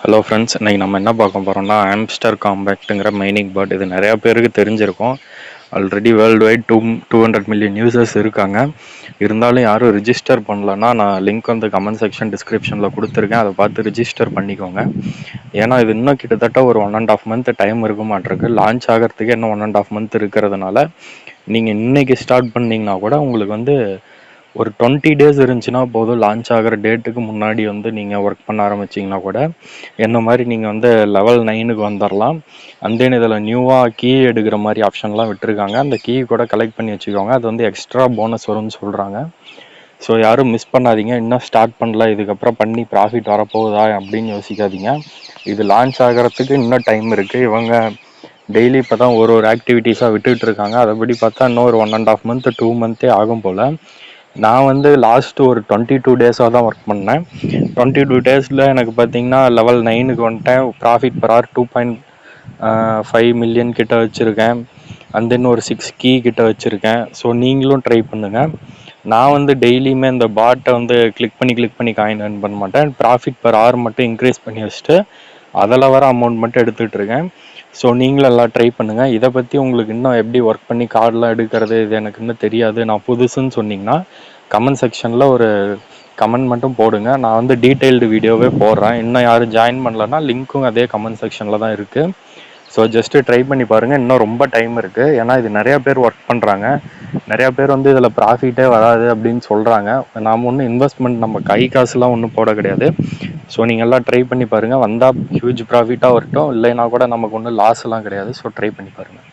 Hello friends, இன்றைக்கி நம்ம என்ன பார்க்க போகிறோம்னா ஆம்ஸ்டர் காம்பேக்ட்டுங்கிற மைனிங் பேர்ட். இது நிறையா பேருக்கு தெரிஞ்சிருக்கும். Already world wide 200 million users இருக்காங்க. இருந்தாலும் யாரும் ரிஜிஸ்டர் பண்ணலன்னா நான் லிங்க் வந்து கமெண்ட் செக்ஷன் டிஸ்கிரிப்ஷனில் கொடுத்துருக்கேன். அதை பார்த்து ரிஜிஸ்டர் பண்ணிக்கோங்க. ஏன்னா இது இன்னும் கிட்டத்தட்ட ஒரு 1.5 மந்த் டைம் இருக்க மாட்டிருக்கு. லான்ச் ஆகிறதுக்கு இன்னும் 1.5 மந்த் இருக்கிறதுனால நீங்கள் இன்றைக்கி ஸ்டார்ட் பண்ணிங்கன்னா கூட உங்களுக்கு வந்து ஒரு 20 டேஸ் இருந்துச்சுன்னா போதும். லான்ச் ஆகிற டேட்டுக்கு முன்னாடி வந்து நீங்கள் ஒர்க் பண்ண ஆரம்பிச்சிங்கன்னா கூட என்ன மாதிரி நீங்கள் வந்து லெவல் 9க்கு வந்துடலாம். அண்ட் தென் இதில் நியூவாக கீ எடுக்கிற மாதிரி ஆப்ஷன்லாம் விட்டுருக்காங்க. அந்த கீ கூட கலெக்ட் பண்ணி வச்சுக்கோங்க. அது வந்து எக்ஸ்ட்ரா போனஸ் வரும்னு சொல்கிறாங்க. ஸோ யாரும் மிஸ் பண்ணாதீங்க. இன்னும் ஸ்டார்ட் பண்ணல, இதுக்கப்புறம் பண்ணி ப்ராஃபிட் வரப்போகுதா அப்படின்னு யோசிக்காதீங்க. இது லான்ச் ஆகிறதுக்கு இன்னும் டைம் இருக்குது. இவங்க டெய்லி இப்போ தான் ஒரு ஆக்டிவிட்டீஸாக விட்டுட்டு இருக்காங்க. அதைப்படி பார்த்தா இன்னும் ஒரு 1.5 மந்த் 2 மந்த்தே ஆகும் போல். நான் வந்து லாஸ்ட்டு ஒரு 22 டேஸாக தான் ஒர்க் பண்ணேன். 22 டேஸில் எனக்கு பார்த்தீங்கன்னா லெவல் 9க்கு வந்துட்டேன். ப்ராஃபிட் பர் ஹவர் 2.5 மில்லியன் கிட்ட வச்சுருக்கேன். அண்ட் தென் ஒரு 6 கீ கிட்ட வச்சுருக்கேன். ஸோ நீங்களும் ட்ரை பண்ணுங்கள். நான் வந்து டெய்லியுமே இந்த பாட்டை வந்து கிளிக் பண்ணி காயின் earn பண்ண மாட்டேன். ப்ராஃபிட் பர் ஹவர் மட்டும் இன்க்ரீஸ் பண்ணி வச்சுட்டு அதில் வர அமௌண்ட் மட்டும் எடுத்துகிட்டு இருக்கேன். ஸோ நீங்களும் எல்லாம் ட்ரை பண்ணுங்கள். இதை பற்றி உங்களுக்கு இன்னும் எப்படி ஒர்க் பண்ணி கார்டெலாம் எடுக்கிறது இது எனக்கு இன்னும் தெரியாது, நான் புதுசுன்னு சொன்னிங்கன்னா கமெண்ட் செக்ஷனில் ஒரு கமெண்ட் மட்டும் போடுங்க. நான் வந்து டீட்டெயில்டு வீடியோவே போடுறேன். இன்னும் யாரும் ஜாயின் பண்ணலன்னா லிங்க்கும் அதே கமெண்ட் செக்ஷனில் தான் இருக்குது. ஸோ ஜஸ்ட்டு ட்ரை பண்ணி பாருங்கள். இன்னும் ரொம்ப டைம் இருக்குது. ஏன்னா இது நிறையா பேர் ஒர்க் பண்ணுறாங்க. நிறையா பேர் வந்து இதில் ப்ராஃபிட்டே வராது அப்படின்னு சொல்கிறாங்க. நாம் ஒன்றும் இன்வெஸ்ட்மெண்ட் நம்ம கை காசுலாம் ஒன்றும் போட கிடையாது. ஸோ நீங்கள் எல்லாம் ட்ரை பண்ணி பாருங்கள். வந்தால் ஹியூஜ் ப்ராஃபிட்டாக வரட்டும், இல்லைன்னா கூட நமக்கு ஒன்றும் லாஸ்லாம் கிடையாது. ஸோ ட்ரை பண்ணி பாருங்கள்.